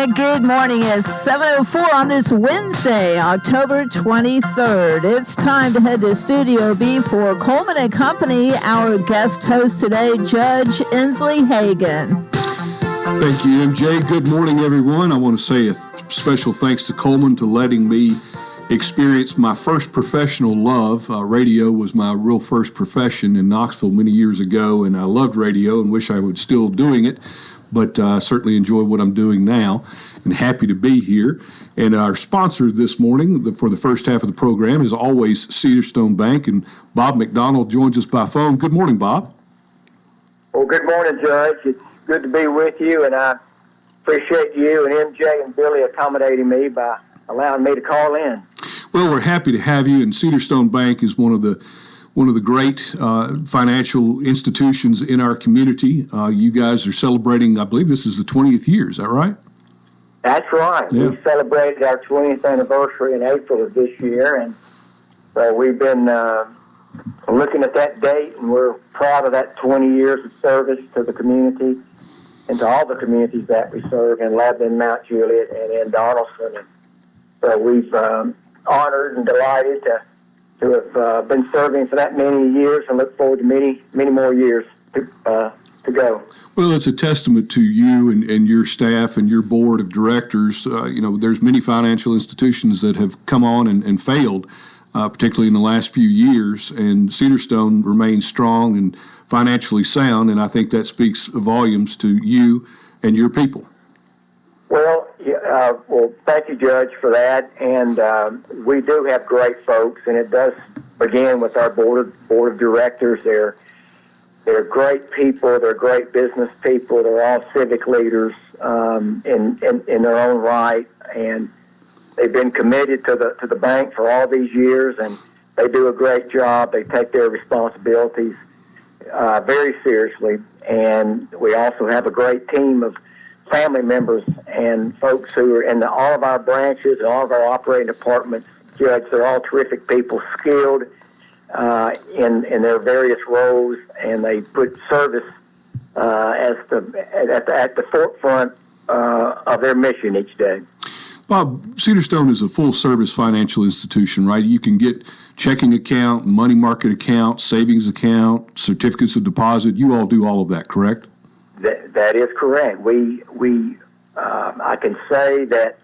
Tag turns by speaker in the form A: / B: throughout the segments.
A: And good morning. It's 7:04 on this Wednesday, October 23rd. It's time to head to Studio B for Coleman and Company. Our guest host today, Judge Inslee Hagen.
B: Thank you, MJ. Good morning, everyone. I want to say a special thanks to Coleman to letting me experience my first professional love. Radio was my real first profession in Knoxville many years ago, and I loved radio and wish I was still doing it, but I certainly enjoy what I'm doing now and happy to be here. And our sponsor this morning for the first half of the program is always Cedarstone Bank, and Bob McDonald joins us by phone. Good morning, Bob.
C: Well, good morning, Judge. It's good to be with you, and I appreciate you and MJ and Billy accommodating me by allowing me to call in.
B: Well, we're happy to have you, and Cedarstone Bank is one of the great financial institutions in our community. You guys are celebrating, I believe this is the 20th year, is that right?
C: That's right. Yeah. We celebrated our 20th anniversary in April of this year, and so we've been looking at that date, and we're proud of that 20 years of service to the community and to all the communities that we serve in Lebanon, Mount Juliet, and in Donaldson. And so we've honored and delighted to have been serving for that many years, and look forward to many, many more years to go.
B: Well, it's a testament to you and your staff and your board of directors. There's many financial institutions that have come on and failed, particularly in the last few years, and Cedarstone remains strong and financially sound, and I think that speaks volumes to you and your people.
C: Well, thank you, Judge, for that. And we do have great folks, and it does begin with our board of directors. They're great people. They're great business people. They're all civic leaders in their own right, and they've been committed to the bank for all these years, and they do a great job. They take their responsibilities very seriously, and we also have a great team of family members and folks who are in all of our branches and all of our operating departments. Judge, they're all terrific people, skilled in their various roles, and they put service at the forefront of their mission each day.
B: Bob, Cedarstone is a full-service financial institution, right? You can get checking account, money market account, savings account, certificates of deposit. You all do all of that, correct?
C: That is correct. I can say that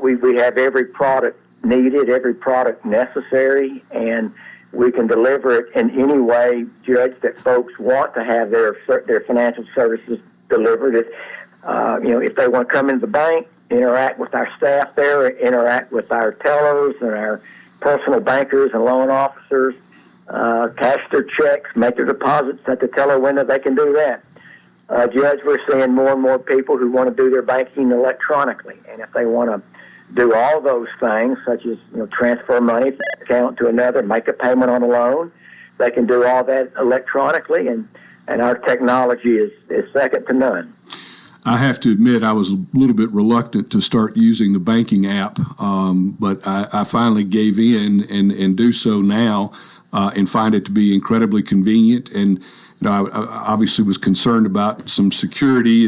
C: we have every product needed, every product necessary, and we can deliver it in any way, Judge, that folks want to have their financial services delivered. If they want to come into the bank, interact with our staff there, interact with our tellers and our personal bankers and loan officers, cash their checks, make their deposits at the teller window, they can do that. Judge, we're seeing more and more people who want to do their banking electronically, and if they want to do all those things, such as transfer money from one account to another, make a payment on a loan, they can do all that electronically, and our technology is second to none.
B: I have to admit I was a little bit reluctant to start using the banking app, but I finally gave in and do so now and find it to be incredibly convenient. And I obviously was concerned about some security,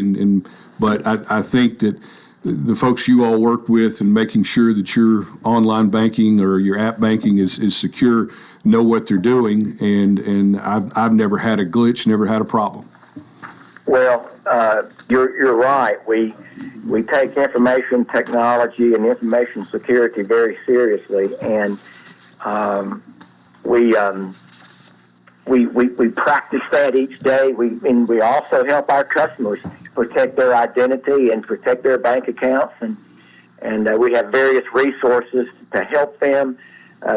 B: but I think that the folks you all work with and making sure that your online banking or your app banking is secure know what they're doing, and I've never had a glitch, never had a problem.
C: Well, you're right. We take information technology and information security very seriously, and we practice that each day. We also help our customers protect their identity and protect their bank accounts, and we have various resources to help them.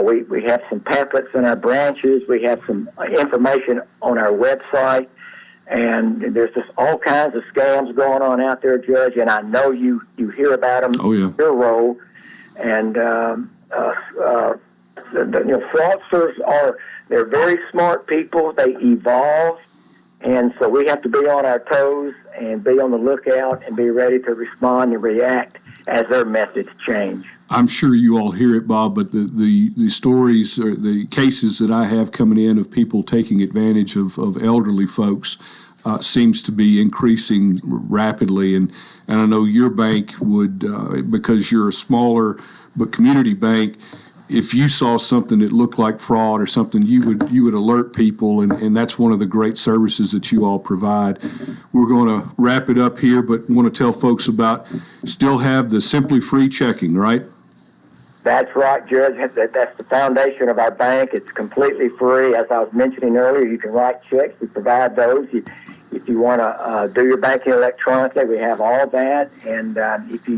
C: We have some pamphlets in our branches. We have some information on our website, and there's just all kinds of scams going on out there, Judge, and I know you hear about them.
B: Oh, yeah.
C: Your role, and fraudsters they're very smart people. They evolve, and so we have to be on our toes and be on the lookout and be ready to respond and react as their methods change.
B: I'm sure you all hear it, Bob, but the stories or the cases that I have coming in of people taking advantage of elderly folks, seems to be increasing rapidly. And I know your bank would, because you're a smaller but community bank, if you saw something that looked like fraud or something, you would alert people, and that's one of the great services that you all provide. We're going to wrap it up here, but want to tell folks about still have the Simply Free checking, right?
C: That's right, Judge. That's the foundation of our bank. It's completely free. As I was mentioning earlier, you can write checks. We provide those. If you want to do your banking electronically, we have all that. And if you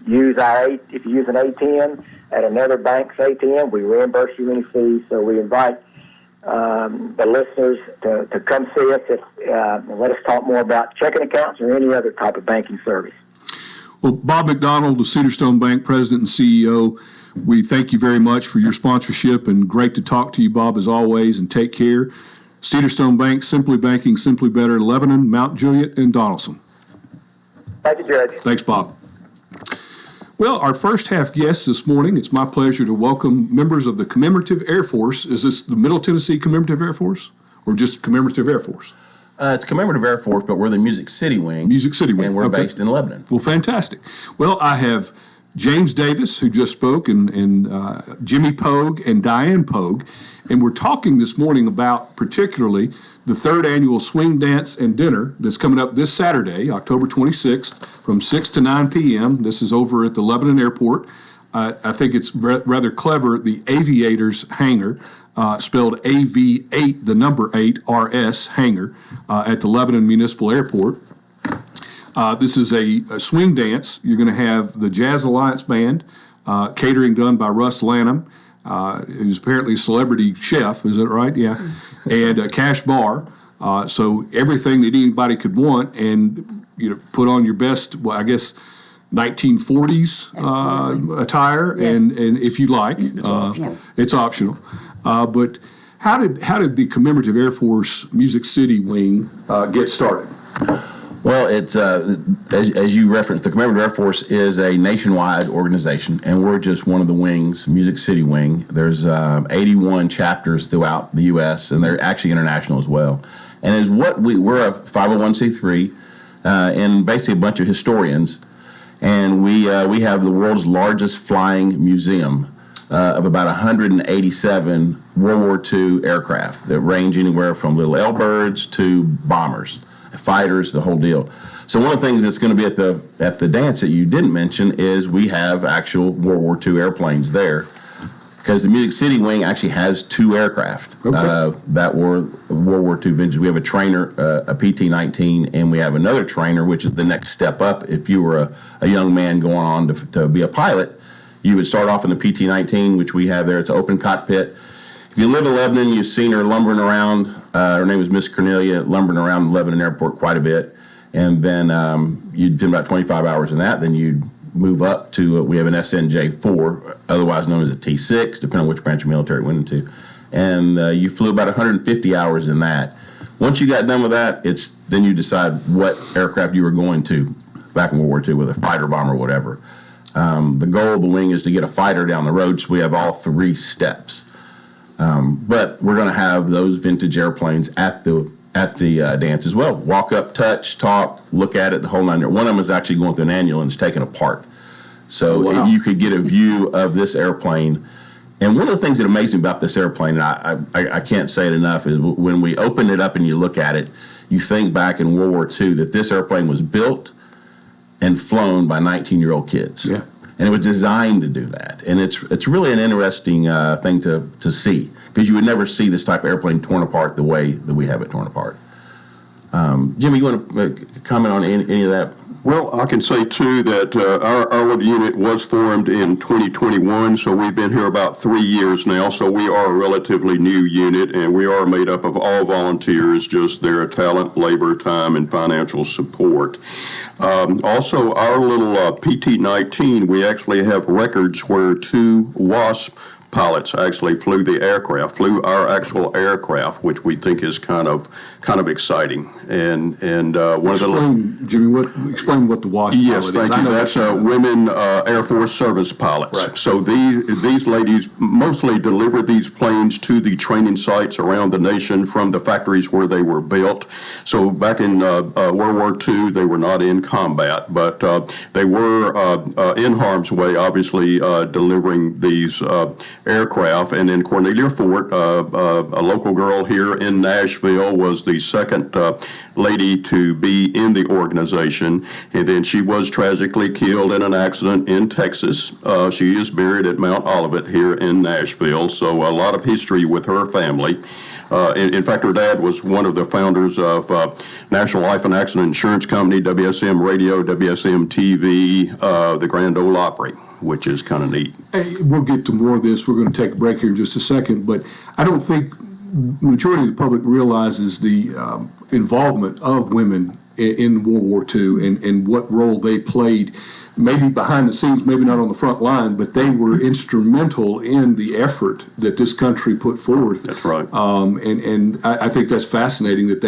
C: use an ATM at another bank's ATM, we reimburse you any fees. So we invite the listeners to come see us and let us talk more about checking accounts or any other type of banking service.
B: Well, Bob McDonald, the Cedarstone Bank President and CEO, we thank you very much for your sponsorship, and great to talk to you, Bob, as always, and take care. Cedarstone Bank, Simply Banking, Simply Better, Lebanon, Mount Juliet, and Donaldson.
C: Thank you, Judge.
B: Thanks, Bob. Well, our first half guest this morning, it's my pleasure to welcome members of the Commemorative Air Force. Is this the Middle Tennessee Commemorative Air Force or just Commemorative Air Force?
D: It's Commemorative Air Force, but we're the Music City Wing.
B: Music City Wing.
D: And we're based in Lebanon.
B: Well, fantastic. Well, I have James Davis, who just spoke, and Jimmy Pogue and Diane Pogue, and we're talking this morning about particularly the third annual Swing Dance and Dinner that's coming up this Saturday, October 26th, from 6 to 9 p.m. This is over at the Lebanon Airport. I think it's rather clever, the Aviators Hangar, spelled AV8, the number 8, RS Hangar, at the Lebanon Municipal Airport. This is a swing dance. You're going to have the Jazz Alliance Band, catering done by Russ Lanham, who's apparently a celebrity chef, is that right? Yeah. And a cash bar. So everything that anybody could want, and put on your best, well, I guess, 1940s attire,
E: yes.
B: and if you like, it's optional. But how did the Commemorative Air Force Music City Wing get started?
D: Well, it's as you referenced, the Commemorative Air Force is a nationwide organization, and we're just one of the wings, Music City Wing. There's 81 chapters throughout the U.S., and they're actually international as well. And as we're a 501c3, and basically a bunch of historians, and we have the world's largest flying museum of about 187 World War II aircraft that range anywhere from little L-birds to bombers, fighters, the whole deal. So one of the things that's going to be at the dance that you didn't mention is we have actual World War II airplanes there, because the Music City Wing actually has 2 aircraft that were World War II vintage. We have a trainer, a PT-19, and we have another trainer, which is the next step up. If you were a young man going on to be a pilot, you would start off in the PT-19, which we have there. It's an open cockpit. If you live in Lebanon, you've seen her lumbering around. Her name is Miss Cornelia, lumbering around the Lebanon Airport quite a bit. And then you'd do about 25 hours in that. Then you'd move up to, we have an SNJ-4, otherwise known as a T-6, depending on which branch of military it went into. And you flew about 150 hours in that. Once you got done with that, then you decide what aircraft you were going to back in World War II, with a fighter, bomber, whatever. The goal of the wing is to get a fighter down the road, so we have all 3 steps. But we're going to have those vintage airplanes at the dance as well. Walk up, touch, talk, look at it, the whole 9 yards. One of them is actually going through an ambulance, taken apart. So you could get a view of this airplane. And one of the things that amazed me about this airplane, and I can't say it enough, is when we open it up and you look at it, you think back in World War II that this airplane was built and flown by 19-year-old kids. Yeah. And it was designed to do that. And it's really an interesting thing to see, because you would never see this type of airplane torn apart the way that we have it torn apart. Jimmy, you want to comment on any of that?
F: Well, I can say, too, that our little unit was formed in 2021, so we've been here about 3 years now, so we are a relatively new unit, and we are made up of all volunteers, just their talent, labor, time, and financial support. Also, our little PT-19, we actually have records where 2 WASP pilots actually flew our actual aircraft, which we think is kind of exciting. And one of the
B: Jimmy, explain what the WASP
F: yes,
B: pilot
F: thank
B: is.
F: you. That's women Air Force service pilots.
B: Right.
F: So these ladies mostly deliver these planes to the training sites around the nation from the factories where they were built. So back in World War II, they were not in combat, but they were in harm's way, obviously delivering these aircraft. And then Cornelia Fort, a local girl here in Nashville, was the second lady to be in the organization, and then she was tragically killed in an accident in Texas. She is buried at Mount Olivet here in Nashville, so a lot of history with her family. In fact, her dad was one of the founders of National Life and Accident Insurance Company, WSM Radio, WSM TV, the Grand Ole Opry, which is kind of neat.
B: Hey, we'll get to more of this. We're going to take a break here in just a second, but I don't think the majority of the public realizes the involvement of women in World War II and what role they played, maybe behind the scenes, maybe not on the front line, but they were instrumental in the effort that this country put forth.
F: That's right.
B: And I think that's fascinating that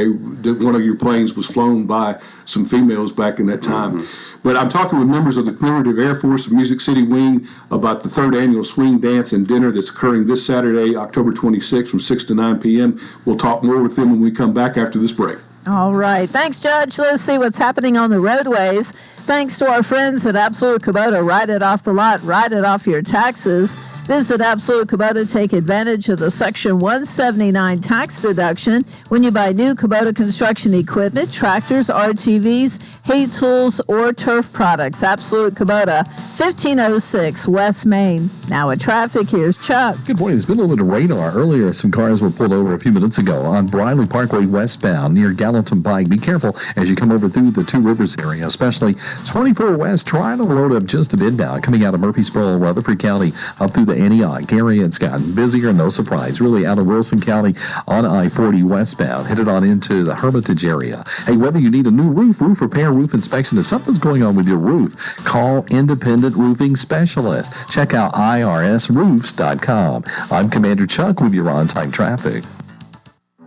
B: one of your planes was flown by some females back in that time. Mm-hmm. But I'm talking with members of the Commemorative Air Force of Music City Wing about the third annual Swing Dance and Dinner that's occurring this Saturday, October 26th from 6 to 9 p.m. We'll talk more with them when we come back after this break.
A: All right. Thanks, Judge. Let's see what's happening on the roadways. Thanks to our friends at Absolute Kubota. Write it off the lot. Write it off your taxes. Visit Absolute Kubota. Take advantage of the Section 179 tax deduction when you buy new Kubota construction equipment, tractors, RTVs, hay tools, or turf products. Absolute Kubota, 1506 West Main. Now at traffic, here's Chuck.
E: Good morning. There's been a little bit of radar. Earlier, some cars were pulled over a few minutes ago on Briley Parkway westbound near Gallatin Pike. Be careful as you come over through the Two Rivers area, especially 24 West. Trying to load up just a bit now, coming out of Murfreesboro, Rutherford County, up through the Antioch area. It's gotten busier, no surprise. Really out of Wilson County on I-40 westbound, headed on into the Hermitage area. Hey, whether you need a new roof repair, roof inspection, if something's going on with your roof, call Independent Roofing Specialist. Check out irsroofs.com. I'm Commander Chuck with your on-time traffic.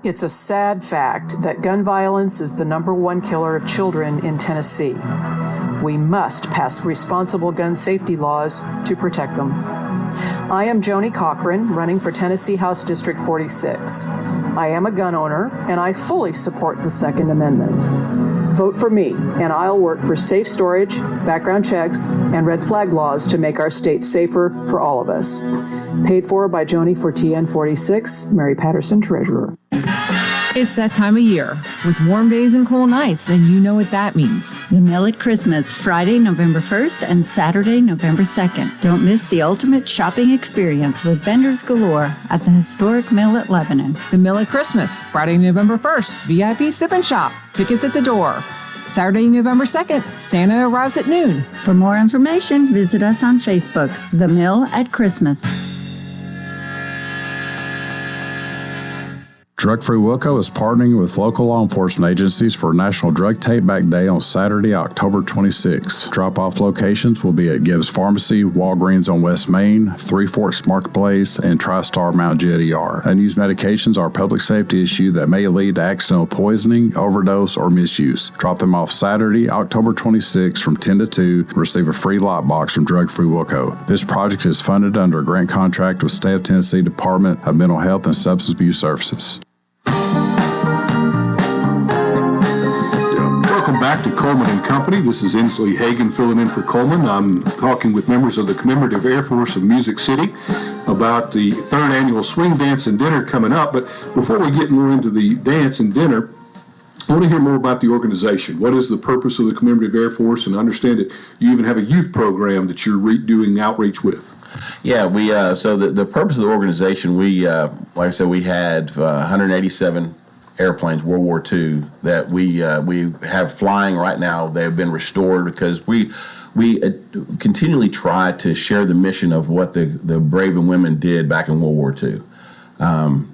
G: It's a sad fact that gun violence is the #1 killer of children in Tennessee. We must pass responsible gun safety laws to protect them. I am Joni Cochran, running for Tennessee House District 46. I am a gun owner, and I fully support the Second Amendment. Vote for me, and I'll work for safe storage, background checks, and red flag laws to make our state safer for all of us. Paid for by Joni for TN46, Mary Patterson, Treasurer.
H: It's that time of year with warm days and cool nights, and you know what that means.
I: The Mill at Christmas, Friday, November 1st and Saturday, November 2nd. Don't miss the ultimate shopping experience with vendors galore at the historic Mill at Lebanon.
H: The Mill at Christmas, Friday, November 1st, VIP sip and shop, tickets at the door. Saturday, November 2nd, Santa arrives at noon.
I: For more information, visit us on Facebook, The Mill at Christmas.
J: Drug Free Wilco is partnering with local law enforcement agencies for National Drug Take Back Day on Saturday, October 26. Drop-off locations will be at Gibbs Pharmacy, Walgreens on West Main, Three Forks Marketplace, and TriStar Mount Jetty-R. Unused medications are a public safety issue that may lead to accidental poisoning, overdose, or misuse. Drop them off Saturday, October 26 from 10 to 2 and receive a free lockbox from Drug Free Wilco. This project is funded under a grant contract with State of Tennessee Department of Mental Health and Substance Abuse Services.
B: Welcome back to Coleman and Company. This is Inslee Hagen filling in for Coleman. I'm talking with members of the Commemorative Air Force of Music City about the third annual Swing Dance and Dinner coming up. But before we get more into the dance and dinner, I want to hear more about the organization. What is the purpose of the Commemorative Air Force? And I understand that you even have a youth program that you're doing outreach with.
D: Yeah, we so the purpose of the organization, we like I said, we had 187 airplanes, World War II, that we have flying right now. They have been restored because we continually try to share the mission of what the brave and women did back in World War II.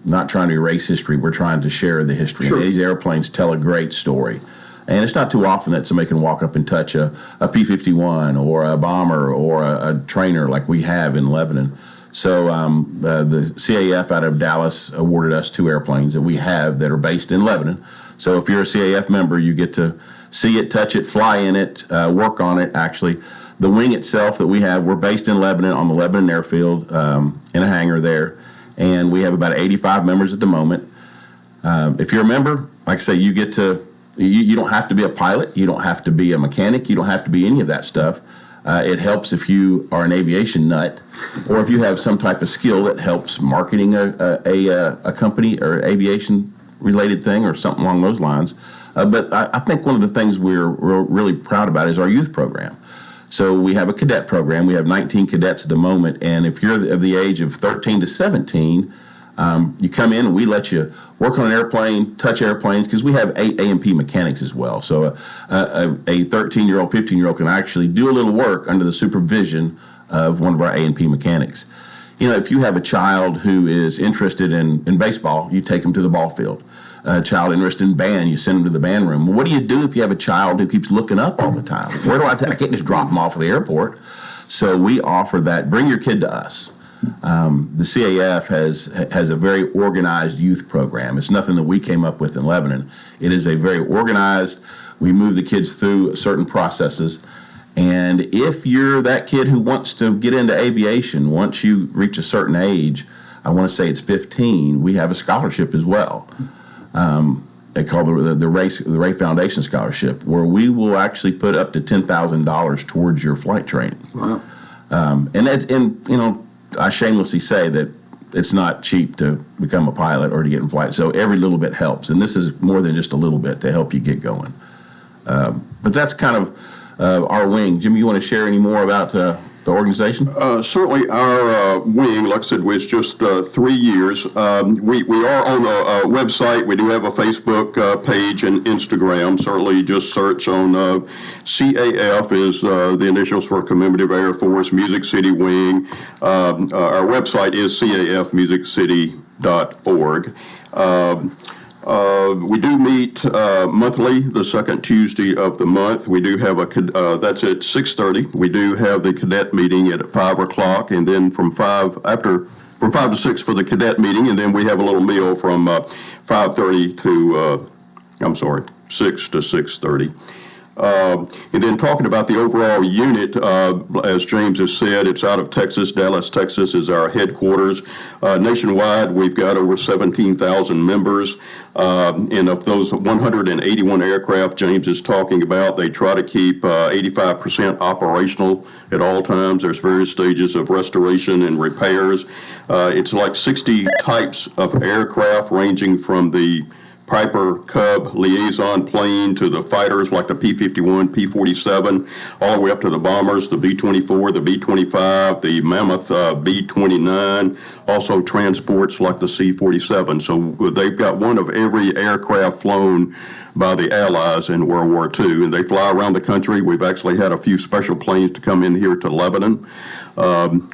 D: Not trying to erase history, we're trying to share the history. Sure. These airplanes tell a great story. And it's not too often that somebody can walk up and touch a P-51 or a bomber or a trainer like we have in Lebanon. So the CAF out of Dallas awarded us 2 airplanes that we have that are based in Lebanon. So if you're a CAF member, you get to see it, touch it, fly in it, work on it, actually. The wing itself that we have, we're based in Lebanon on the Lebanon airfield in a hangar there, and we have about 85 members at the moment. If you're a member, like I say, you get to, you don't have to be a pilot, you don't have to be a mechanic, you don't have to be any of that stuff. It helps if you are an aviation nut, or if you have some type of skill that helps marketing a company or aviation related thing or something along those lines. But I think one of the things we're really proud about is our youth program. So we have a cadet program. We have 19 cadets at the moment, and if you're of the age of 13 to 17, you come in and we let you work on an airplane, touch airplanes, because we have A&P mechanics as well. So a 13-year-old, 15-year-old can actually do a little work under the supervision of one of our A&P mechanics. You know, if you have a child who is interested in baseball, you take them to the ball field. A child interested in band, you send them to the band room. Well, what do you do if you have a child who keeps looking up all the time? Where do I can't just drop them off at the airport. So we offer that. Bring your kid to us. The CAF has a very organized youth program. It's nothing that we came up with in Lebanon. It is a very organized, we move the kids through certain processes. And if you're that kid who wants to get into aviation, once you reach a certain age, I want to say it's 15, we have a scholarship as well. They call the Ray Foundation Scholarship, where we will actually put up to $10,000 towards your flight training.
B: Wow.
D: And you know, I shamelessly say that it's not cheap to become a pilot or to get in flight. So every little bit helps, and this is more than just a little bit to help you get going. But that's kind of our wing. Jimmy, you want to share any more about the organization?
F: Certainly, our wing, like I said, was just 3 years. We are on a website. We do have a Facebook page and Instagram. Certainly, just search on CAF is the initials for Commemorative Air Force Music City Wing. Our website is cafmusiccity.org. We do meet monthly, the second Tuesday of the month. We do have that's at 6:30. We do have the cadet meeting at 5 o'clock, and then from 5 to 6 for the cadet meeting, and then we have a little meal from 5:30 to 6 to 6:30. And then talking about the overall unit, as James has said, it's out of Texas. Dallas, Texas is our headquarters. Nationwide, we've got over 17,000 members. And of those 181 aircraft James is talking about, they try to keep 85% operational at all times. There's various stages of restoration and repairs. It's like 60 types of aircraft, ranging from the Piper Cub liaison plane to the fighters like the P-51, P-47, all the way up to the bombers, the B-24, the B-25, the Mammoth B-29, also transports like the C-47. So they've got one of every aircraft flown by the Allies in World War II, and they fly around the country. We've actually had a few special planes to come in here to Lebanon.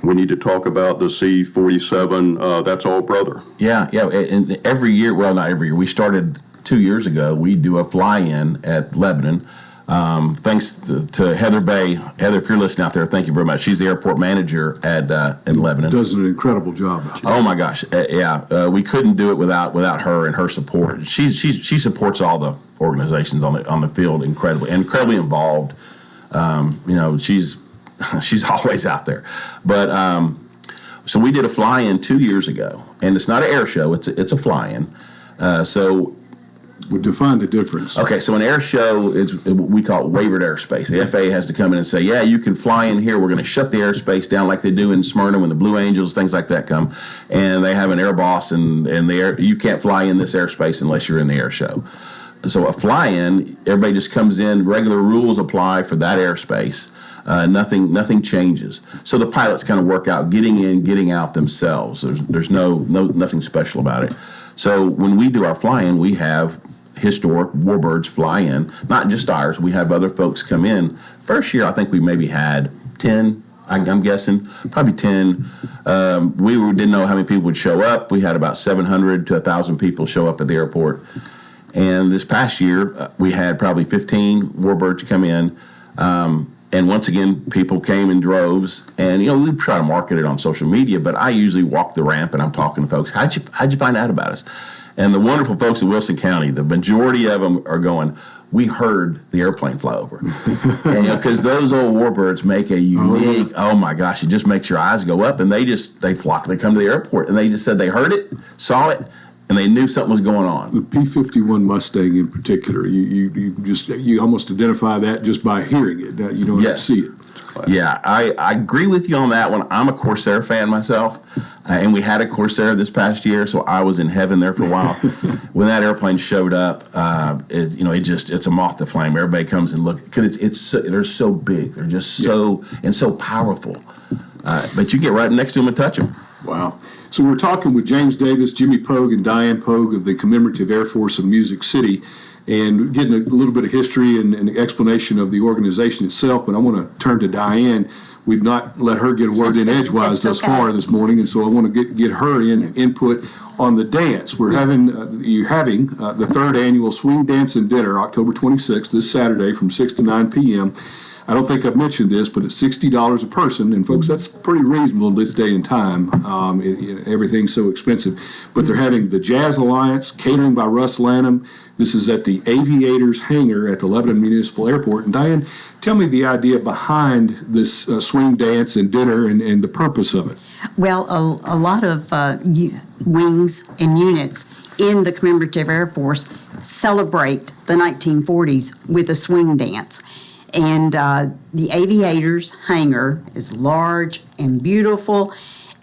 F: We need to talk about the C-47. That's all brother.
D: Yeah. And every year, well, not every year, we started 2 years ago, we do a fly-in at Lebanon. Thanks to Heather Bay. Heather, if you're listening out there, thank you very much. She's the airport manager in Lebanon.
B: Does an incredible job.
D: Oh my gosh, we couldn't do it without her and her support. She supports all the organizations on the field incredibly involved. She's always out there. But so we did a fly-in 2 years ago, and it's not an air show; it's a fly-in.
B: Would define the difference.
D: Okay, so an air show is we call it waivered airspace. The FAA has to come in and say, yeah, you can fly in here. We're going to shut the airspace down like they do in Smyrna when the Blue Angels, things like that come. And they have an air boss, and you can't fly in this airspace unless you're in the air show. So a fly-in, everybody just comes in. Regular rules apply for that airspace. Nothing changes. So the pilots kind of work out getting in, getting out themselves. There's nothing special about it. So when we do our fly-in, we have historic warbirds fly in, not just ours. We have other folks come in. First year, I think we maybe had 10, I'm guessing, probably 10. We didn't know how many people would show up. We had about 700 to 1,000 people show up at the airport. And this past year, we had probably 15 warbirds come in. And And once again, people came in droves, and we try to market it on social media. But I usually walk the ramp and I'm talking to folks. How'd you find out about us? And the wonderful folks in Wilson County, the majority of them are going, we heard the airplane fly over. And because those old warbirds make a unique, oh my gosh, it just makes your eyes go up. And they flock, they come to the airport, and they just said they heard it, saw it, and they knew something was going on.
B: The P-51 Mustang in particular, you almost identify that just by hearing it. You don't have to see it.
D: Yeah, I agree with you on that one. I'm a Corsair fan myself, and we had a Corsair this past year, so I was in heaven there for a while. When that airplane showed up, it's a moth to flame. Everybody comes and look because they're so big, they're just so powerful. But you get right next to them and touch them.
B: Wow. So we're talking with James Davis, Jimmy Pogue, and Diane Pogue of the Commemorative Air Force of Music City, and getting a little bit of history and an explanation of the organization itself. But I want to turn to Diane. We've not let her get a word in edgewise thus far this morning, and so I want to get her input on the dance. We're having the third annual Swing Dance and Dinner, October 26th, this Saturday from 6 to 9 p.m. I don't think I've mentioned this, but it's $60 a person, and folks, that's pretty reasonable this day and time. Everything's so expensive. But they're having the Jazz Alliance, catering by Russ Lanham. This is at the Aviators Hangar at the Lebanon Municipal Airport. And Diane, tell me the idea behind this swing dance and dinner and the purpose of it.
K: Well, a lot of wings and units in the Commemorative Air Force celebrate the 1940s with a swing dance. And the Aviators Hangar is large and beautiful,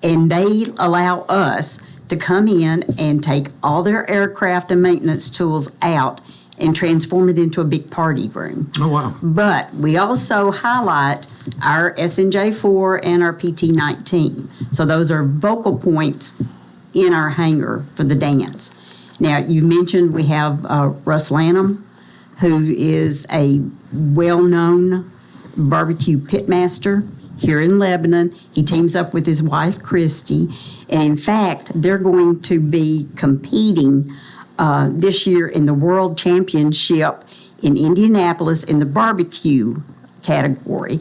K: and they allow us to come in and take all their aircraft and maintenance tools out and transform it into a big party room.
B: Oh, wow.
K: But we also highlight our SNJ-4 and our PT-19. So those are vocal points in our hangar for the dance. Now, you mentioned we have Russ Lanham, who is a well-known barbecue pitmaster here in Lebanon. He teams up with his wife, Christy, and in fact, they're going to be competing this year in the World Championship in Indianapolis in the barbecue category.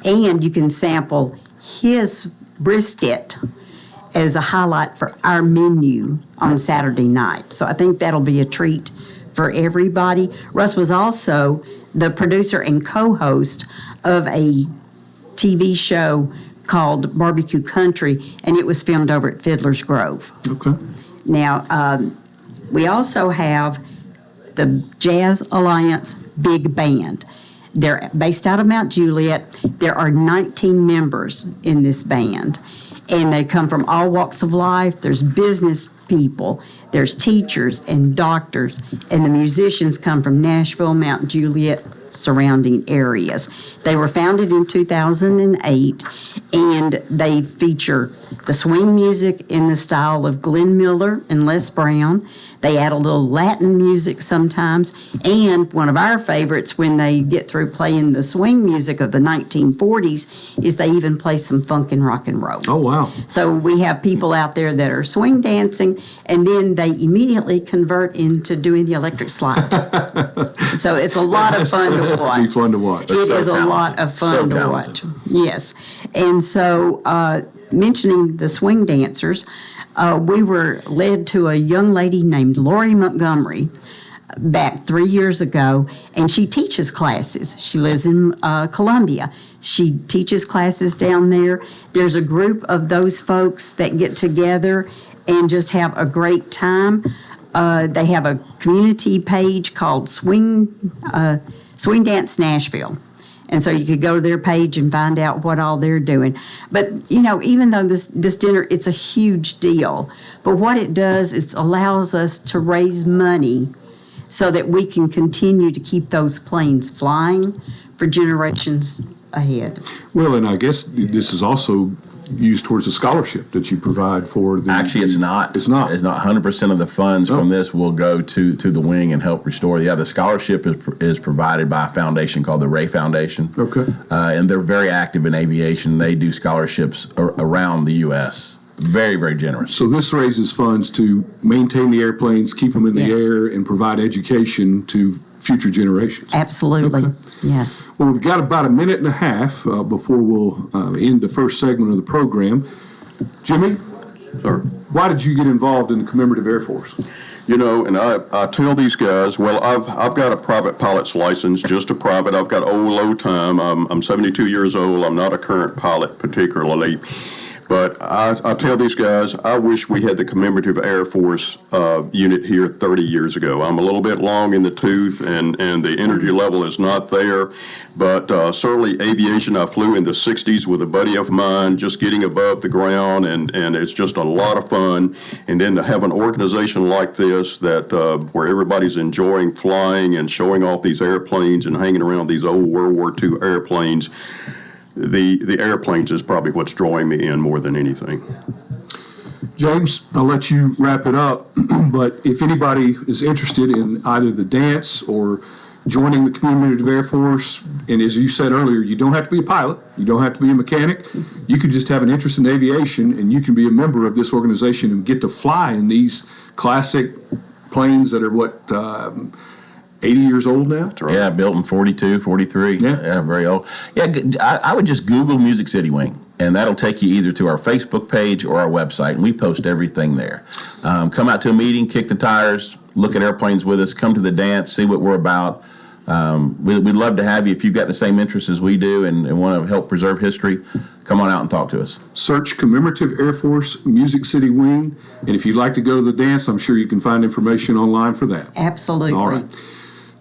K: And you can sample his brisket as a highlight for our menu on Saturday night. So I think that'll be a treat for everybody. Russ was also the producer and co-host of a TV show called Barbecue Country, and it was filmed over at Fiddler's Grove.
B: Okay.
K: Now, we also have the Jazz Alliance Big Band. They're based out of Mount Juliet. There are 19 members in this band, and they come from all walks of life. There's business people, there's teachers and doctors, and the musicians come from Nashville, Mount Juliet, surrounding areas. They were founded in 2008, and they feature the swing music in the style of Glenn Miller and Les Brown. They add a little Latin music sometimes, and one of our favorites when they get through playing the swing music of the 1940s is they even play some funk and rock and roll.
B: Oh, wow.
K: So we have people out there that are swing dancing, and then they immediately convert into doing the electric slide. So it's a lot of fun to watch.
B: It'll be fun to watch.
K: It is a lot of fun to watch. Yes. And so mentioning the swing dancers, we were led to a young lady named Lori Montgomery back 3 years ago, and she teaches classes. She lives in Columbia. She teaches classes down there. There's a group of those folks that get together and just have a great time. They have a community page called Swing Dance Nashville. And so you could go to their page and find out what all they're doing. But, even though this dinner, it's a huge deal. But what it does is allows us to raise money so that we can continue to keep those planes flying for generations ahead.
B: Well, and I guess this is also used towards a scholarship that you provide for the...
D: Actually, it's not.
B: It's not.
D: It's not. 100% of the funds from this will go to the wing and help restore. Yeah, the scholarship is provided by a foundation called the Ray Foundation.
B: Okay.
D: And they're very active in aviation. They do scholarships around the U.S. Very, very generous.
B: So this raises funds to maintain the airplanes, keep them in the air, and provide education to future generations.
K: Absolutely.
B: Okay.
K: Yes.
B: Well, we've got about a minute and a half before we'll end the first segment of the program. Jimmy,
F: Sir.
B: Why did you get involved in the Commemorative Air Force?
F: You know, and I tell these guys, well, I've got a private pilot's license, just a private. I've got low time. I'm 72 years old. I'm not a current pilot particularly. But I tell these guys, I wish we had the Commemorative Air Force unit here 30 years ago. I'm a little bit long in the tooth, and the energy level is not there. But certainly aviation, I flew in the 60s with a buddy of mine, just getting above the ground, and it's just a lot of fun. And then to have an organization like this that where everybody's enjoying flying and showing off these airplanes and hanging around these old World War II airplanes, the airplanes is probably what's drawing me in more than anything.
B: James, I'll let you wrap it up, but if anybody is interested in either the dance or joining the Commemorative Air Force, and as you said earlier, you don't have to be a pilot, you don't have to be a mechanic, you can just have an interest in aviation, and you can be a member of this organization and get to fly in these classic planes that are 80 years old now?
D: Right. Yeah, built in 42, 43. Yeah, very old. Yeah, I would just Google Music City Wing, and that'll take you either to our Facebook page or our website, and we post everything there. Come out to a meeting, kick the tires, look at airplanes with us, come to the dance, see what we're about. We'd love to have you if you've got the same interests as we do and want to help preserve history. Come on out and talk to us.
B: Search Commemorative Air Force Music City Wing, and if you'd like to go to the dance, I'm sure you can find information online for that.
K: Absolutely.
B: All right.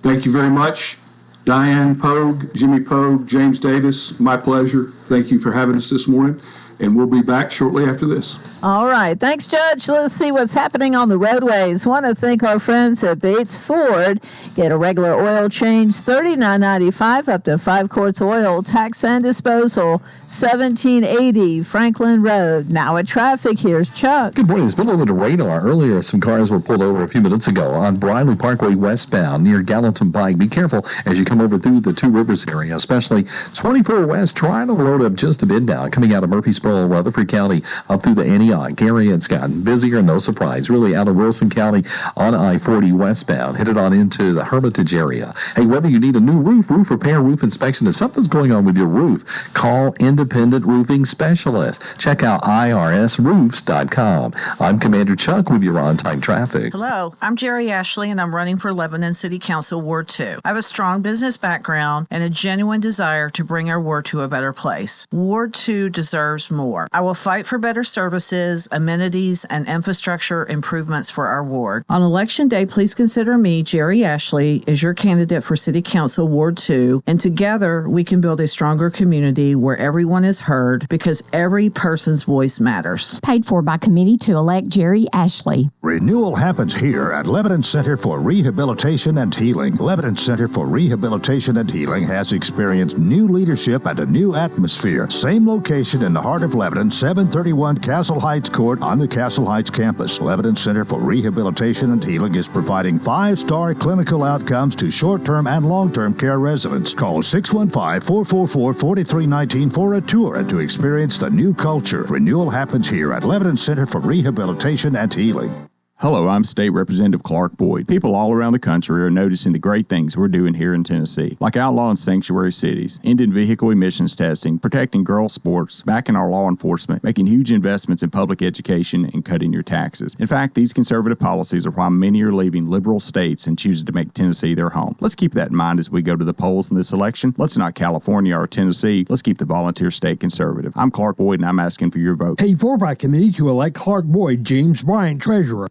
B: Thank you very much, Diane Pogue, Jimmy Pogue, James Davis. My pleasure. Thank you for having us this morning, and we'll be back shortly after this.
A: All right. Thanks, Judge. Let's see what's happening on the roadways. Want to thank our friends at Bates Ford. Get a regular oil change, $39.95 up to 5 quarts oil. Tax and disposal, $17.80 Franklin Road. Now at traffic, here's Chuck.
E: Good morning. It's been under the radar. Earlier, some cars were pulled over a few minutes ago on Briley Parkway westbound near Gallatin Pike. Be careful as you come over through the Two Rivers area, especially 24 West. Trying to load up just a bit now, coming out of Murfreesboro, Rutherford County, up through the Antioch area. It's gotten busier, no surprise. Really out of Wilson County on I-40 westbound, headed on into the Hermitage area. Hey, whether you need a new roof repair, roof inspection, if something's going on with your roof, call Independent Roofing Specialist. Check out irsroofs.com. I'm Commander Chuck with your on-time traffic.
L: Hello, I'm Jerry Ashley, and I'm running for Lebanon City Council Ward 2. I have a strong business background and a genuine desire to bring our ward to a better place. Ward 2 deserves more. I will fight for better services, amenities, and infrastructure improvements for our ward. On Election Day, please consider me, Jerry Ashley, as your candidate for City Council Ward 2, and together we can build a stronger community where everyone is heard because every person's voice matters.
M: Paid for by committee to elect Jerry Ashley.
N: Renewal happens here at Lebanon Center for Rehabilitation and Healing. Lebanon Center for Rehabilitation and Healing has experienced new leadership and a new atmosphere. Same location in the heart of Lebanon, 731 Castle Heights Court on the Castle Heights campus. Lebanon Center for Rehabilitation and Healing is providing 5-star clinical outcomes to short-term and long-term care residents. Call 615-444-4319 for a tour and to experience the new culture. Renewal happens here at Lebanon Center for Rehabilitation and Healing.
O: Hello, I'm State Representative Clark Boyd. People all around the country are noticing the great things we're doing here in Tennessee, like outlawing sanctuary cities, ending vehicle emissions testing, protecting girls' sports, backing our law enforcement, making huge investments in public education, and cutting your taxes. In fact, these conservative policies are why many are leaving liberal states and choosing to make Tennessee their home. Let's keep that in mind as we go to the polls in this election. Let's not California or Tennessee. Let's keep the volunteer state conservative. I'm Clark Boyd, and I'm asking for your vote.
P: Paid for by committee to elect Clark Boyd, James Bryant, Treasurer.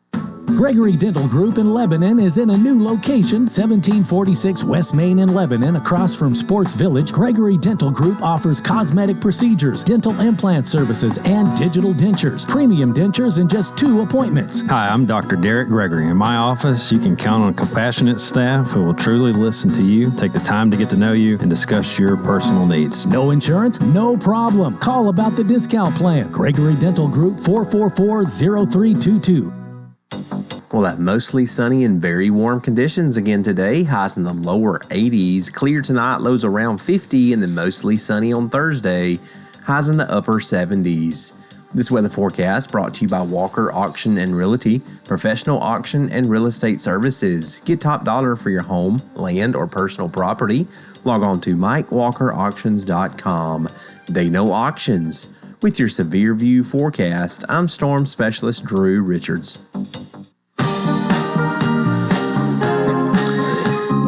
Q: Gregory Dental Group in Lebanon is in a new location, 1746 West Main in Lebanon, across from Sports Village. Gregory Dental Group offers cosmetic procedures, dental implant services, and digital dentures. Premium dentures in just 2 appointments.
R: Hi, I'm Dr. Derek Gregory. In my office, you can count on compassionate staff who will truly listen to you, take the time to get to know you, and discuss your personal needs.
Q: No insurance? No problem. Call about the discount plan. Gregory Dental Group, 444-0322.
S: We'll have mostly sunny and very warm conditions again today. Highs in the lower 80s. Clear tonight, lows around 50, and then mostly sunny on Thursday. Highs in the upper 70s. This weather forecast brought to you by Walker Auction and Realty, professional auction and real estate services. Get top dollar for your home, land, or personal property. Log on to MikeWalkerAuctions.com. They know auctions. With your severe view forecast, I'm Storm Specialist Drew Richards.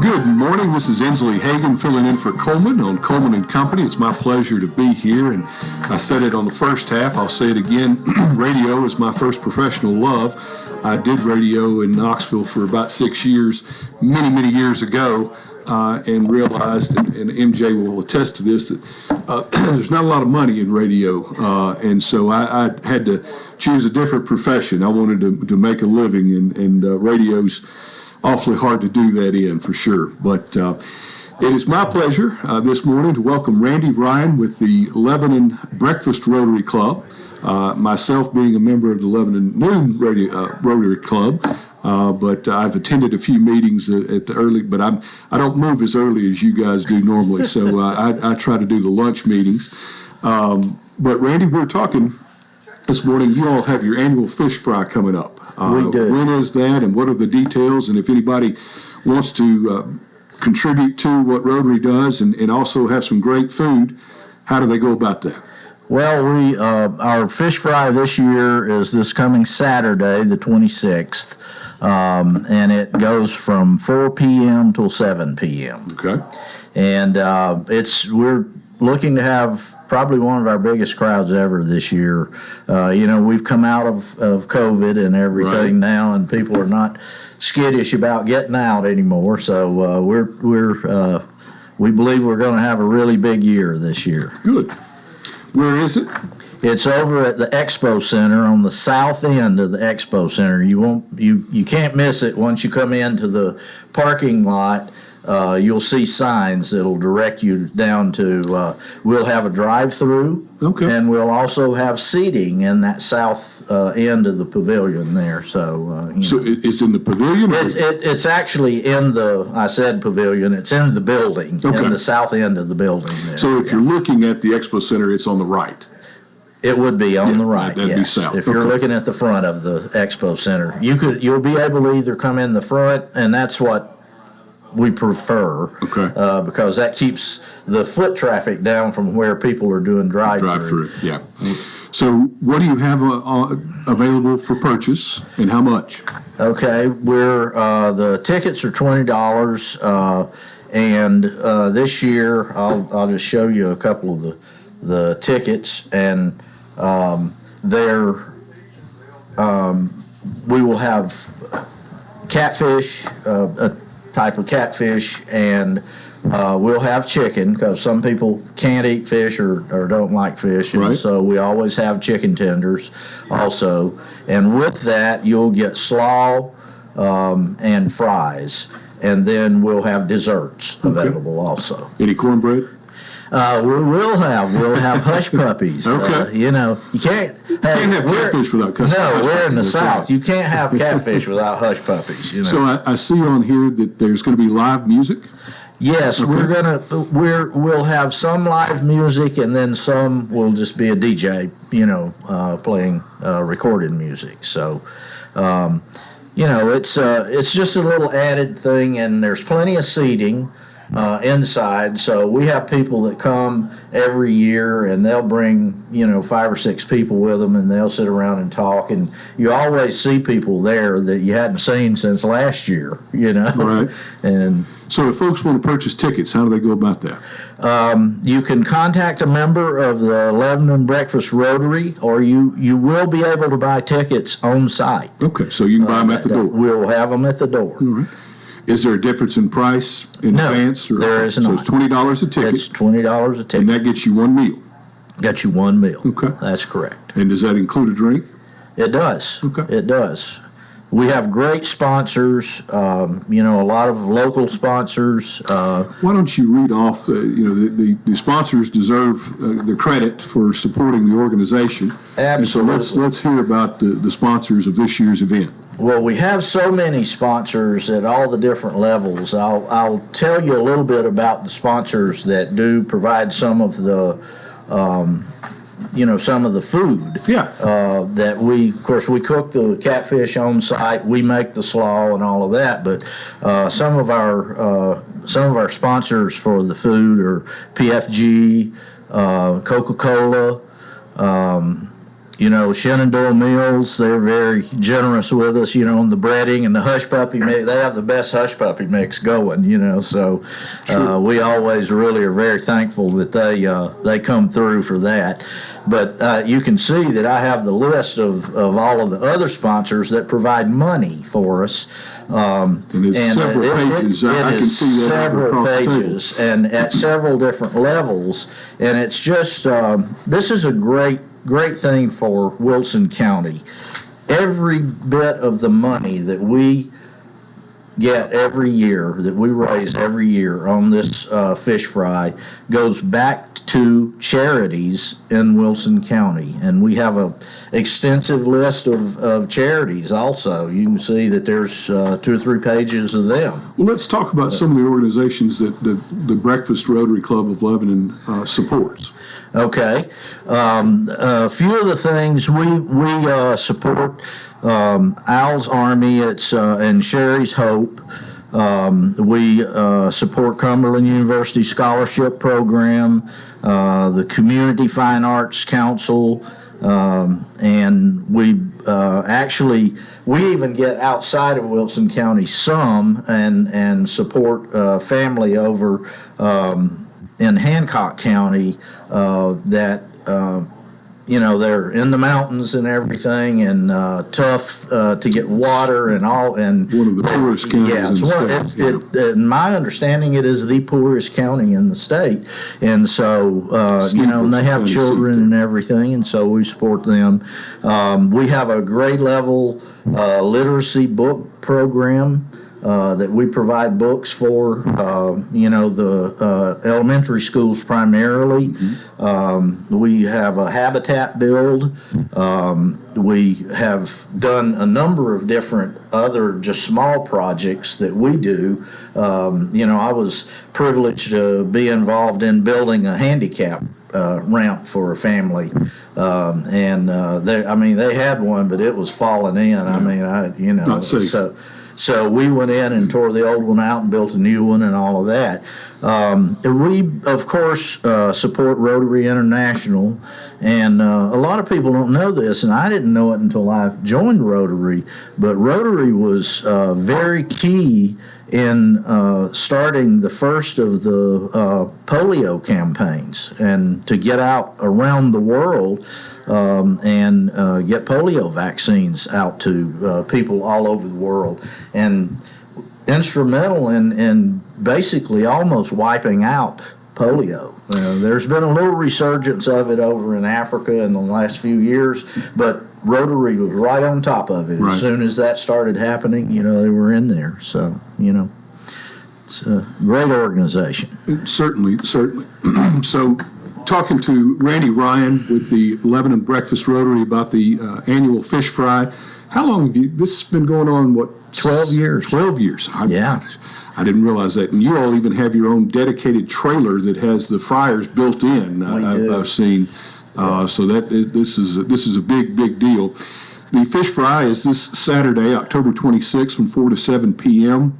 B: Good morning. This is Inslee Hagen filling in for Coleman on Coleman and Company. It's my pleasure to be here, and I said it on the first half. I'll say it again. Radio is my first professional love. I did radio in Knoxville for about 6 years, many years ago, and realized, and MJ will attest to this, that there's not a lot of money in radio, and so I had to choose a different profession. I wanted to make a living, and radio's awfully hard to do that in, for sure. But it is my pleasure this morning to welcome Randy Ryan with the Lebanon Breakfast Rotary Club. Myself being a member of the Lebanon Noon Rotary Club, but I've attended a few meetings at the early, but I don't move as early as you guys do normally, so I try to do the lunch meetings. But Randy, we're talking this morning, you all have your annual fish fry coming up.
T: We do.
B: When is that, and what are the details? And if anybody wants to contribute to what Rotary does and also have some great food, how do they go about that?
T: Well, our fish fry this year is this coming Saturday, the 26th, and it goes from 4 p.m. till 7 p.m.
B: Okay.
T: And we're looking to have probably one of our biggest crowds ever this year. We've come out of COVID and everything now, and people are not skittish about getting out anymore. So we believe we're going to have a really big year this year.
B: Good. Where is it?
T: It's over at the Expo Center on the south end of the Expo Center. You can't miss it once you come into the parking lot. You'll see signs that'll direct you down to, we'll have a drive-through, and we'll also have seating in that south end of the pavilion there. So
B: it's in the pavilion?
T: It's actually in I said pavilion, it's in the building, in the south end of the building there.
B: So if you're looking at the Expo Center, it's on the right?
T: It would be on the right,
B: that'd be south.
T: If you're looking at the front of the Expo Center. You'll be able to either come in the front, and that's what we prefer, because that keeps the foot traffic down from where people are doing drive-through.
B: Yeah. So what do you have available for purchase, and how much?
T: Okay, the tickets are $20, and this year I'll just show you a couple of the tickets, and we will have catfish, a type of catfish, and we'll have chicken, because some people can't eat fish or don't like fish, and so we always have chicken tenders also. And with that, you'll get slaw and fries, and then we'll have desserts available also.
B: Any cornbread?
T: We'll have hush puppies. You can't
B: have catfish without catfish.
T: No, we're in the South. You can't have catfish without hush puppies.
B: So I see on here that there's going to be live music.
T: Yes, we'll have some live music, and then some will just be a DJ, playing recorded music. So, it's just a little added thing, and there's plenty of seating inside. So we have people that come every year, and they'll bring 5 or 6 people with them, and they'll sit around and talk, and you always see people there that you hadn't seen since last year.
B: Right.
T: And
B: so if folks want to purchase tickets, how do they go about that?
T: You can contact a member of the Lebanon Breakfast Rotary, or you will be able to buy tickets on site.
B: Okay, so you can buy them at the door.
T: We'll have them at the door.
B: All right. Is there a difference in price in advance?
T: There is not.
B: So it's $20 a ticket.
T: It's $20 a ticket.
B: And that gets you one meal?
T: Got you one meal.
B: Okay.
T: That's correct.
B: And does that include a drink?
T: It does.
B: Okay.
T: It does. We have great sponsors, a lot of local sponsors.
B: Why don't you read off, the sponsors deserve the credit for supporting the organization.
T: Absolutely.
B: And so let's hear about the sponsors of this year's event.
T: Well, we have so many sponsors at all the different levels. I'll tell you a little bit about the sponsors that do provide some of the some of the food. That of course, we cook the catfish on site. We make the slaw and all of that. But some of our sponsors for the food are PFG, Coca-Cola. Shenandoah Mills, they're very generous with us, on the breading and the hush puppy mix. They have the best hush puppy mix going, so we always really are very thankful that they come through for that. But you can see that I have the list of all of the other sponsors that provide money for us.
B: And it's several pages. I can see that
T: several pages and at several different levels. And it's just, this is a great thing for Wilson County. Every bit of the money that we get every year, that we raise every year on this fish fry, goes back to charities in Wilson County. And we have an extensive list of charities also. You can see that there's 2 or 3 pages of them.
B: Well, let's talk about some of the organizations that the Breakfast Rotary Club of Lebanon supports.
T: Okay. A few of the things we support, Al's Army, and Sherry's Hope. We support Cumberland University Scholarship Program, the Community Fine Arts Council, and we even get outside of Wilson County some and support family over in Hancock County that they're in the mountains and everything, and tough to get water and all. And
B: one of the poorest counties in the state.
T: In my understanding, it is the poorest county in the state, and so and they have children and everything, and so we support them. We have a grade level literacy book program. That we provide books for, the elementary schools primarily. Mm-hmm. We have a habitat build. We have done a number of different other just small projects that we do. I was privileged to be involved in building a handicap ramp for a family. They had one, but it was falling in.
B: Not safe.
T: So we went in and tore the old one out and built a new one and all of that. We, of course, support Rotary International. And a lot of people don't know this, and I didn't know it until I joined Rotary. But Rotary was very key in starting the first of the polio campaigns, and to get out around the world and get polio vaccines out to people all over the world, and instrumental in basically almost wiping out polio. There's been a little resurgence of it over in Africa in the last few years, but Rotary was right on top of it. As soon as that started happening, they were in there. So, it's a great organization.
B: Certainly. So, talking to Randy Ryan with the Lebanon Breakfast Rotary about the annual fish fry. How long have this has been going on?
T: 12 years.
B: 12 years. I didn't realize that. And you all even have your own dedicated trailer that has the fryers built in. I've seen. So this is a big deal. The fish fry is this Saturday, October 26th, from 4 to 7 p.m.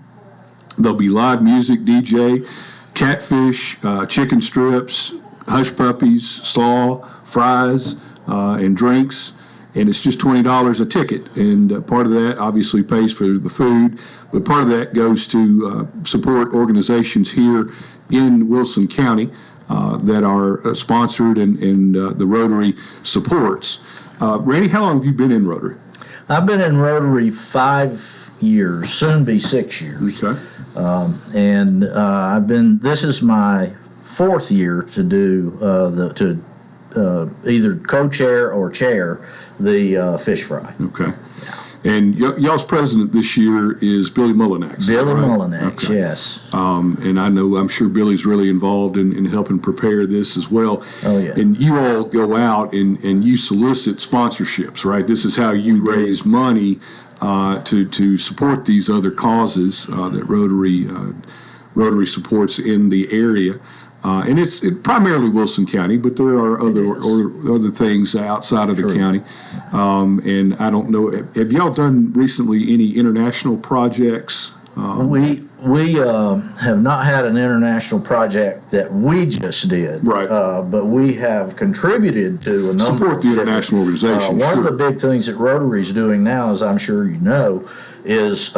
B: There'll be live music, DJ, catfish, chicken strips, hush puppies, slaw, fries, and drinks. And it's just $20 a ticket. And part of that obviously pays for the food, but part of that goes to support organizations here in Wilson County that are sponsored and the Rotary supports. Randy, how long have you been in Rotary?
T: I've been in Rotary 5 years, soon be 6 years.
B: Okay.
T: This is my 4th year to do either co-chair or chair the fish fry.
B: Okay. And y'all's president this year is Billy Mullinax.
T: Billy Mullinax, okay. Yes.
B: And I'm sure Billy's really involved in helping prepare this as well.
T: Oh, yeah.
B: And you all go out and you solicit sponsorships, right? This is how you raise money to support these other causes that Rotary supports in the area. And it's primarily Wilson County, but there are other things outside of the county. And I don't know, have y'all done recently any international projects?
T: We have not had an international project that we just did,
B: right?
T: But we have contributed to a number.
B: Support the international organization.
T: One of the big things that Rotary is doing now, as I'm sure you know, is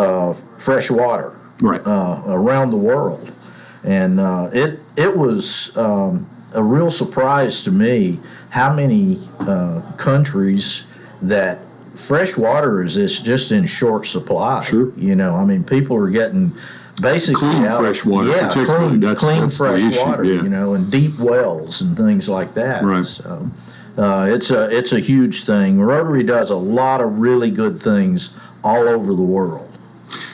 T: fresh water around the world, and it was a real surprise to me how many countries that fresh water is just in short supply.
B: Sure.
T: You know, I mean, people are getting basically
B: clean fresh water.
T: Yeah, clean fresh water.
B: Yeah.
T: You know, and deep wells and things like that.
B: Right.
T: So it's a huge thing. Rotary does a lot of really good things all over the world.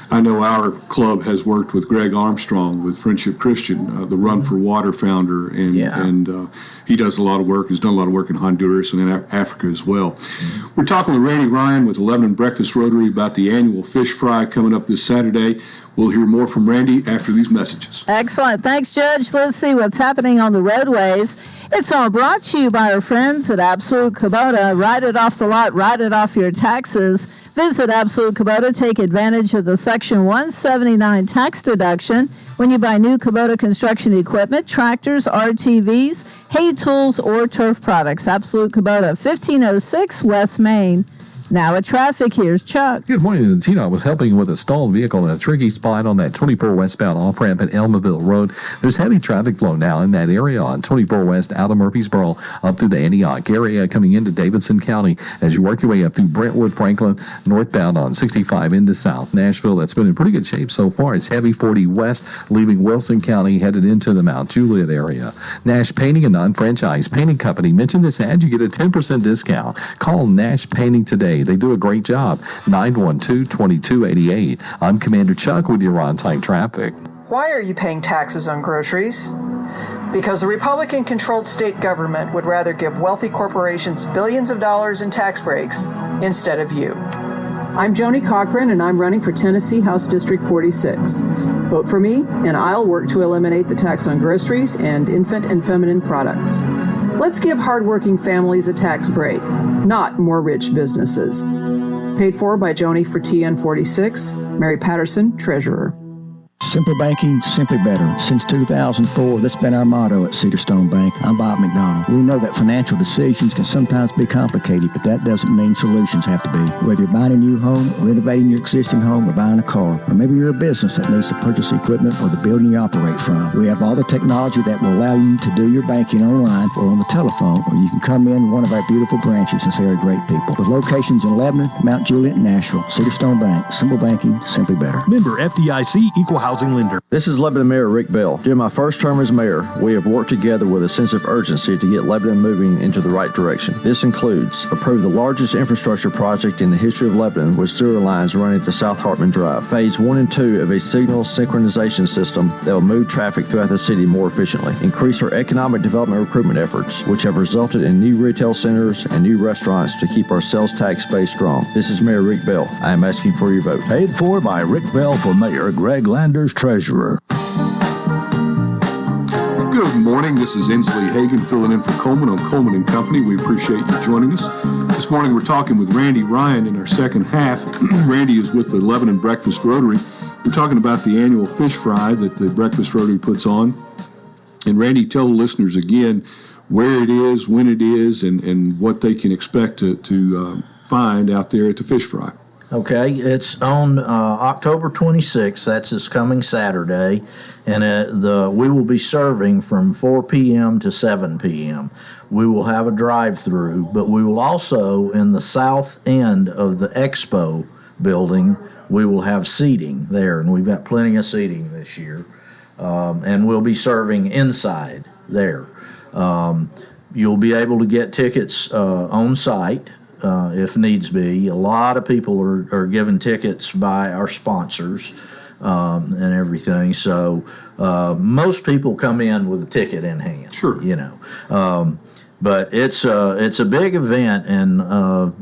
B: I know our club has worked with Greg Armstrong with Friendship Christian, the Run for Water founder, and he does a lot of work. He's done a lot of work in Honduras and in Africa as well. Mm-hmm. We're talking with Randy Ryan with Lebanon Breakfast Rotary about the annual fish fry coming up this Saturday. We'll hear more from Randy after these messages.
A: Excellent. Thanks, Judge. Let's see what's happening on the roadways. It's all brought to you by our friends at Absolute Kubota. Ride it off the lot, ride it off your taxes. Visit Absolute Kubota. Take advantage of the Section 179 tax deduction when you buy new Kubota construction equipment, tractors, RTVs, hay tools, or turf products. Absolute Kubota, 1506 West Main. Now at traffic, here's Chuck.
E: Good morning, Tina. I was helping with a stalled vehicle in a tricky spot on that 24 westbound off-ramp at Elmaville Road. There's heavy traffic flow now in that area on 24 west out of Murfreesboro up through the Antioch area coming into Davidson County as you work your way up through Brentwood, Franklin, northbound on 65 into South Nashville. That's been in pretty good shape so far. It's heavy 40 west leaving Wilson County headed into the Mount Juliet area. Nash Painting, a non-franchise painting company. Mention this ad, you get a 10% discount. Call Nash Painting today. They do a great job. 912-2288. I'm Commander Chuck with your on-time traffic.
G: Why are you paying taxes on groceries? Because the Republican-controlled state government would rather give wealthy corporations billions of dollars in tax breaks instead of you. I'm Joni Cochran, and I'm running for Tennessee House District 46. Vote for me, and I'll work to eliminate the tax on groceries and infant and feminine products. Let's give hardworking families a tax break, not more rich businesses. Paid for by Joni for TN46, Mary Patterson, Treasurer.
U: Simple banking, simply better. Since 2004, that's been our motto at Cedarstone Bank. I'm Bob McDonald. We know that financial decisions can sometimes be complicated, but that doesn't mean solutions have to be. Whether you're buying a new home, renovating your existing home, or buying a car, or maybe you're a business that needs to purchase equipment or the building you operate from, we have all the technology that will allow you to do your banking online or on the telephone, or you can come in one of our beautiful branches and say our great people. With locations in Lebanon, Mount Juliet, and Nashville, Cedarstone Bank. Simple banking, simply better.
V: Member FDIC, Equal Housing Lender.
W: This is Lebanon Mayor Rick Bell. During my first term as mayor, we have worked together with a sense of urgency to get Lebanon moving into the right direction. This includes approve the largest infrastructure project in the history of Lebanon with sewer lines running to South Hartman Drive. Phase 1 and 2 of a signal synchronization system that will move traffic throughout the city more efficiently. Increase our economic development recruitment efforts, which have resulted in new retail centers and new restaurants to keep our sales tax base strong. This is Mayor Rick Bell. I am asking for your vote.
N: Paid for by Rick Bell for Mayor, Greg Landers, Treasurer.
B: Good morning. This is Inslee Hagen filling in for Coleman on Coleman and Company. We appreciate you joining us. This morning we're talking with Randy Ryan in our second half. Randy is with the Lebanon Breakfast Rotary. We're talking about the annual fish fry that the Breakfast Rotary puts on. And Randy, tell the listeners again where it is, when it is, and what they can expect to find out there at the fish fry.
T: Okay, it's on October 26th. That's this coming Saturday, and we will be serving from 4 p.m. to 7 p.m. We will have a drive-through, but we will also, in the south end of the expo building, we will have seating there, and we've got plenty of seating this year, and we'll be serving inside there. You'll be able to get tickets on site. If needs be. A lot of people are given tickets by our sponsors and everything. So most people come in with a ticket in hand.
B: Sure.
T: You know. But it's a big event, and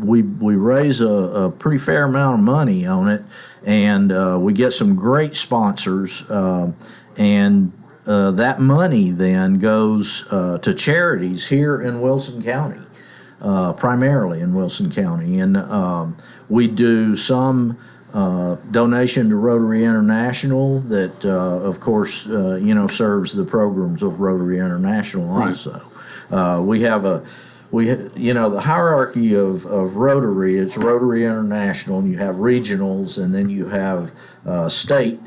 T: we raise a pretty fair amount of money on it, and we get some great sponsors, and that money then goes to charities here in Wilson County, primarily in Wilson County. And we do some donation to Rotary International that, of course, serves the programs of Rotary International also. We have the hierarchy of Rotary, it's Rotary International, and you have regionals, and then you have state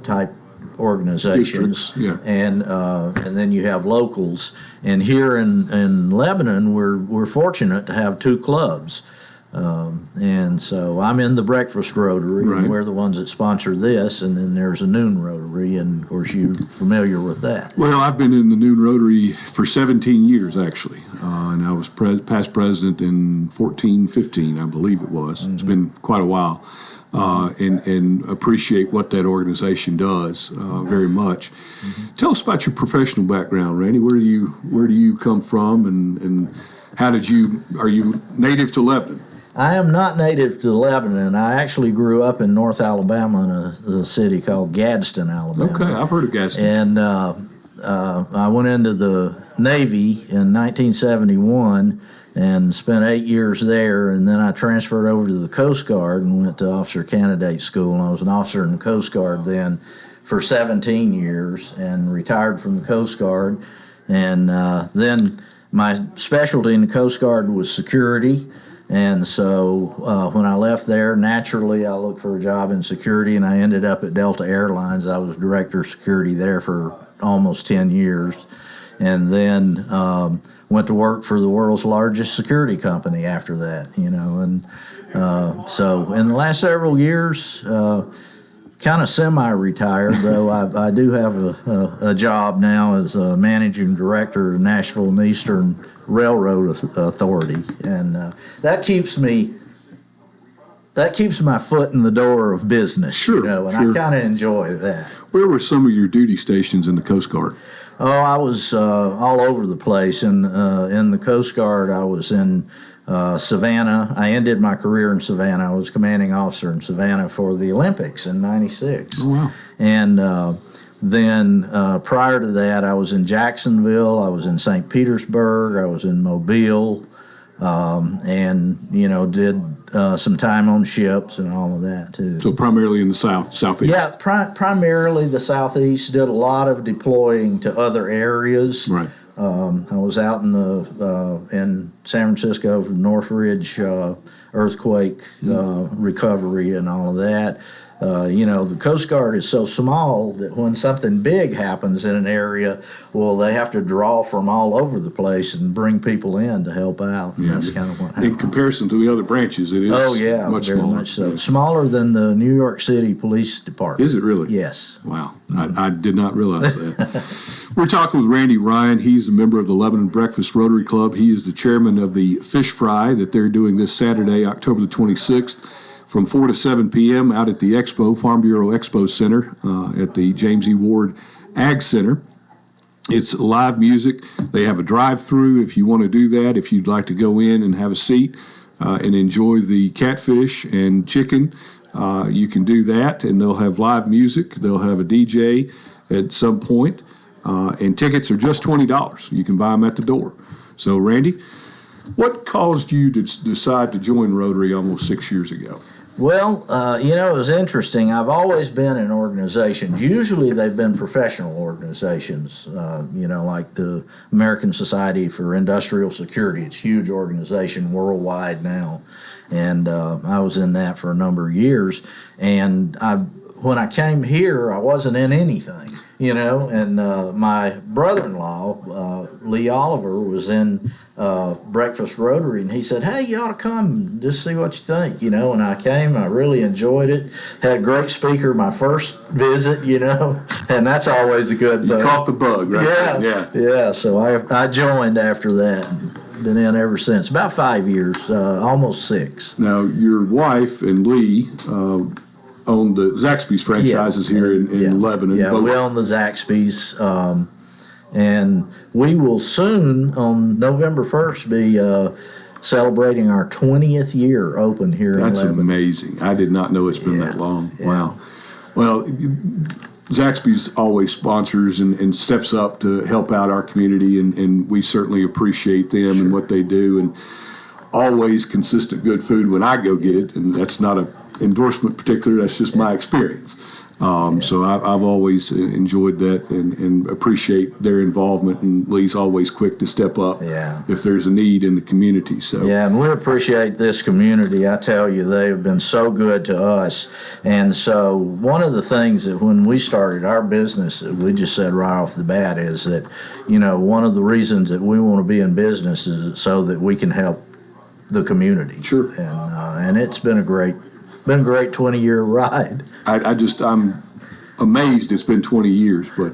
T: type organizations, and then you have locals. And here in Lebanon, we're fortunate to have two clubs. And so I'm in the Breakfast Rotary, and we're the ones that sponsor this, and then there's a Noon Rotary, and of course you're familiar with that.
B: Well, I've been in the Noon Rotary for 17 years, actually, and I was past president in 15, I believe it was. It's been quite a while, and appreciate what that organization does very much. Tell us about your professional background, Randy. Where do you come from, and how are you native to Lebanon?
T: I am not native to Lebanon. I actually grew up in North Alabama in a city called Gadsden, Alabama.
B: Okay, I've heard of Gadsden.
T: And I went into the Navy in 1971 and spent 8 years there, and then I transferred over to the Coast Guard and went to Officer Candidate School, and I was an officer in the Coast Guard then for 17 years and retired from the Coast Guard. And then my specialty in the Coast Guard was security. And so when I left there, naturally I looked for a job in security, and I ended up at Delta Airlines. I was director of security there for almost 10 years, and then went to work for the world's largest security company after that, And so in the last several years, kind of semi-retired, though I do have a job now as a managing director of Nashville and Eastern Railroad Authority, and that keeps my foot in the door of business, and I kind of enjoy that.
B: Where were some of your duty stations in the Coast Guard?
T: Oh, I was all over the place. In the Coast Guard, I was in Savannah. I ended my career in Savannah. I was commanding officer in Savannah for the Olympics in '96.
B: Oh, wow.
T: And then prior to that, I was in Jacksonville. I was in St. Petersburg. I was in Mobile, and did some time on ships and all of that too.
B: So primarily in the southeast.
T: Yeah, primarily the southeast. Did a lot of deploying to other areas.
B: Right.
T: I was out in San Francisco for Northridge earthquake recovery and all of that. The Coast Guard is so small that when something big happens in an area, they have to draw from all over the place and bring people in to help out.
B: Yeah.
T: That's kind of what happens.
B: In comparison to the other branches, it is much
T: very
B: smaller.
T: much so. Smaller than the New York City Police Department.
B: Is it really?
T: Yes.
B: Wow. I did not realize that. We're talking with Randy Ryan. He's a member of the Lebanon Breakfast Rotary Club. He is the chairman of the Fish Fry that they're doing this Saturday, October the 26th. From 4 to 7 p.m. out at the Farm Bureau Expo Center at the James E. Ward Ag Center. It's live music. They have a drive-through if you want to do that, if you'd like to go in and have a seat and enjoy the catfish and chicken. You can do that, and they'll have live music. They'll have a DJ at some point, and tickets are just $20. You can buy them at the door. So, Randy, what caused you to decide to join Rotary almost 6 years ago?
T: Well, it was interesting. I've always been in organizations. Usually they've been professional organizations, like the American Society for Industrial Security. It's a huge organization worldwide now. And I was in that for a number of years. And when I came here, I wasn't in anything, and my brother-in-law, Lee Oliver, was in Breakfast Rotary, and he said, "Hey, you ought to come and just see what you think," and I came. I really enjoyed it. Had a great speaker my first visit, and that's always a good thing.
B: You caught the bug, right?
T: Yeah. So I joined after that. Been in ever since. About 5 years, almost 6.
B: Now, your wife and Lee own the Zaxby's franchises here in Lebanon.
T: Yeah, we own the Zaxby's. And we will soon, on November 1st, be celebrating our 20th year open here in Lebanon.
B: That's amazing. I did not know it's been that long.
T: Yeah.
B: Wow. Well, Zaxby's always sponsors and steps up to help out our community, and we certainly appreciate them and what they do, and always consistent good food when I go get it, and that's not an endorsement particular, that's just my experience. So I've always enjoyed that and appreciate their involvement, and Lee's always quick to step up if there's a need in the community. So
T: yeah, and we appreciate this community. I tell you, they have been so good to us. And so one of the things that when we started our business, we just said right off the bat is that, one of the reasons that we want to be in business is so that we can help the community.
B: Sure.
T: And it's been a great 20-year ride.
B: I'm amazed it's been 20 years. But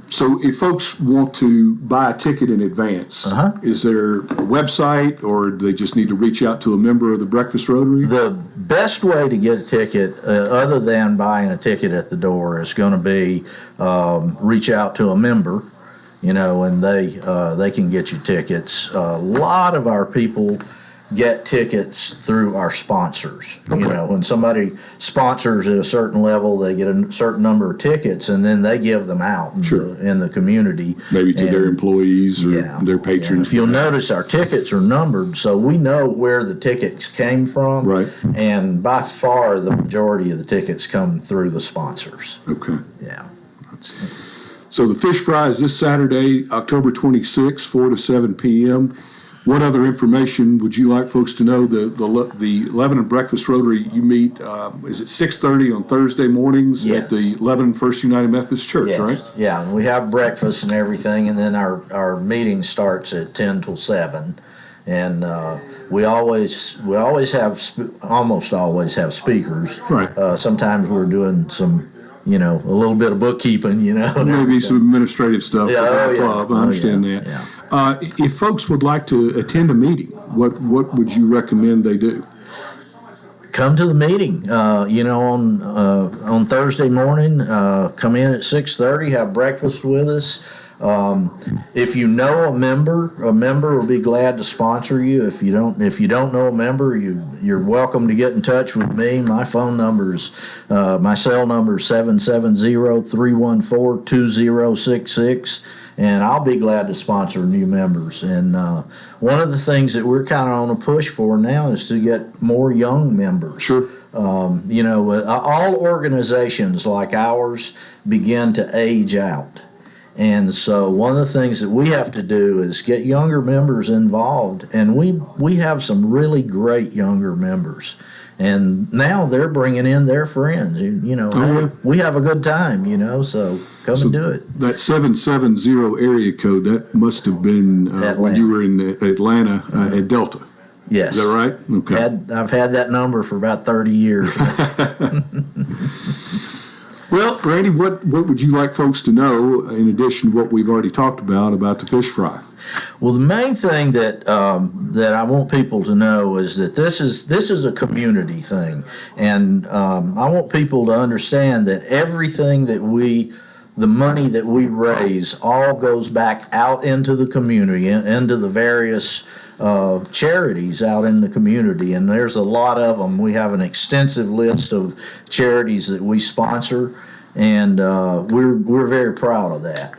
B: so if folks want to buy a ticket in advance, is there a website, or do they just need to reach out to a member of the Breakfast Rotary?
T: The best way to get a ticket, other than buying a ticket at the door, is going to be reach out to a member, and they can get you tickets. A lot of our people get tickets through our sponsors.
B: Okay.
T: When somebody sponsors at a certain level, they get a certain number of tickets, and then they give them out in the community.
B: Maybe to their employees or their patrons.
T: If you'll notice, our tickets are numbered, so we know where the tickets came from.
B: Right.
T: And by far, the majority of the tickets come through the sponsors.
B: Okay.
T: Yeah.
B: So the fish fry is this Saturday, October 26th, 4 to 7 p.m. What other information would you like folks to know? The Lebanon Breakfast Rotary, you meet, is it 6:30 on Thursday mornings at the Lebanon First United Methodist Church, right?
T: Yeah, we have breakfast and everything, and then our meeting starts at 10 till 7. And we almost always have speakers.
B: Right.
T: Sometimes we're doing some, a little bit of bookkeeping,
B: Maybe some administrative stuff
T: Yeah,
B: for
T: oh,
B: the
T: yeah.
B: club. I
T: Oh,
B: understand
T: yeah,
B: that.
T: yeah.
B: If folks would like to attend a meeting, what would you recommend they do?
T: Come to the meeting. On Thursday morning, come in at 6:30. Have breakfast with us. If you know a member will be glad to sponsor you. If you don't know a member, you're welcome to get in touch with me. My phone number's my cell number is 770-314-2066. And I'll be glad to sponsor new members. And one of the things that we're kind of on a push for now is to get more young members.
B: Sure.
T: All organizations like ours begin to age out. And so one of the things that we have to do is get younger members involved. And we have some really great younger members. And now they're bringing in their friends. We have a good time, so come and do it.
B: That 770 area code, that must have been when you were in Atlanta at Delta.
T: Yes.
B: Is that right? Okay.
T: I've had that number for about 30 years.
B: Well, Randy, what would you like folks to know in addition to what we've already talked about the fish fry?
T: Well, the main thing that I want people to know is that this is a community thing, and I want people to understand that everything that the money that we raise all goes back out into the community, into the various charities out in the community, and there's a lot of them. We have an extensive list of charities that we sponsor, and we're very proud of that.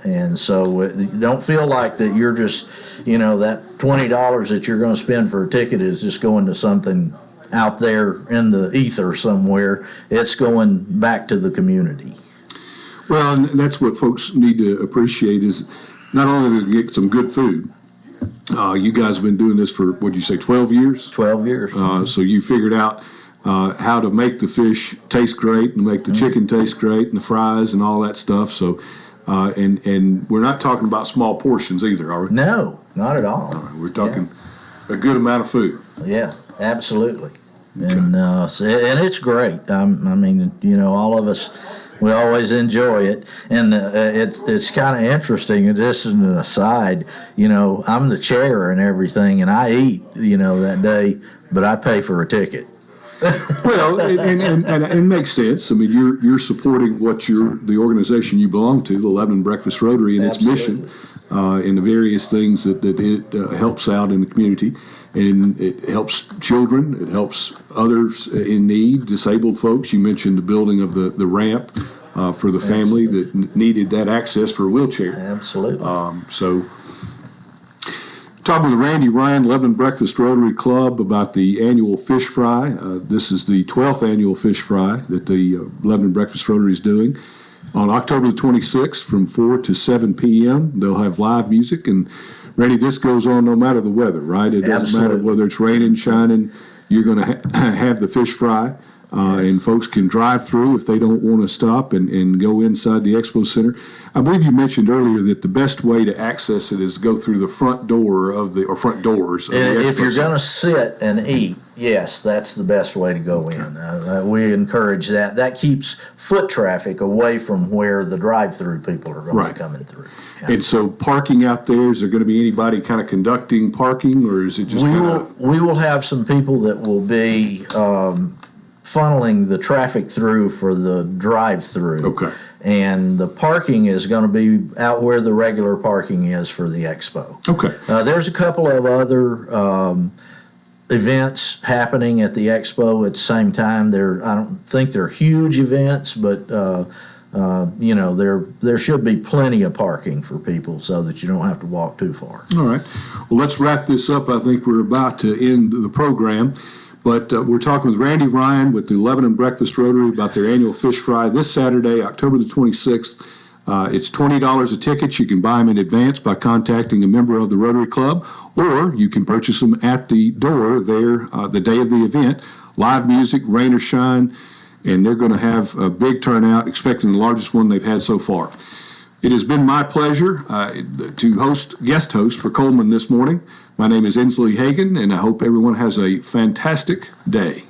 T: And so don't feel like that you're just, that $20 that you're going to spend for a ticket is just going to something out there in the ether somewhere. It's going back to the community.
B: Well, and that's what folks need to appreciate is not only to get some good food. You guys have been doing this for, what'd you say, 12 years?
T: 12 years.
B: So you figured out how to make the fish taste great and make the chicken taste great and the fries and all that stuff. So, and we're not talking about small portions either, are we?
T: No, not at all.
B: We're talking a good amount of food.
T: Yeah, absolutely. Okay. And it's great. All of us, we always enjoy it, and it's kind of interesting. Just as an aside, I'm the chair and everything, and I eat, that day, but I pay for a ticket.
B: Well, and it makes sense. I mean, you're supporting what the organization you belong to, the Lebanon Breakfast Rotary, and its mission. and the various things that it helps out in the community. And it helps children. It helps others in need, disabled folks. You mentioned the building of the ramp for the family that needed that access for a wheelchair.
T: Absolutely.
B: Talking with Randy Ryan, Lebanon Breakfast Rotary Club, about the annual fish fry. This is the 12th annual fish fry that the Lebanon Breakfast Rotary is doing. On October the 26th from 4 to 7 p.m., they'll have live music. And, Randy, this goes on no matter the weather, right? It doesn't matter whether it's raining, shining. You're going to have the fish fry. And folks can drive through if they don't want to stop and go inside the Expo Center. I believe you mentioned earlier that the best way to access it is to go through the front door or front doors.
T: If you're going to sit and eat, yes, that's the best way to go in. We encourage that. That keeps foot traffic away from where the drive-through people are going to be coming through.
B: And so parking out there, is there going to be anybody kind of conducting parking, or is it just
T: we will have some people that will be funneling the traffic through for the drive-through.
B: Okay.
T: And the parking is going to be out where the regular parking is for the expo.
B: Okay.
T: There's a couple of other events happening at the expo at the same time. I don't think they're huge events, but there should be plenty of parking for people so that you don't have to walk too far.
B: All right. Well, let's wrap this up. I think we're about to end the program. But we're talking with Randy Ryan with the Lebanon Breakfast Rotary about their annual fish fry this Saturday, October the 26th. It's $20 a ticket. You can buy them in advance by contacting a member of the Rotary Club, or you can purchase them at the door there the day of the event. Live music, rain or shine, and they're going to have a big turnout, expecting the largest one they've had so far. It has been my pleasure to guest host for Coleman this morning. My name is Inslee Hagan, and I hope everyone has a fantastic day.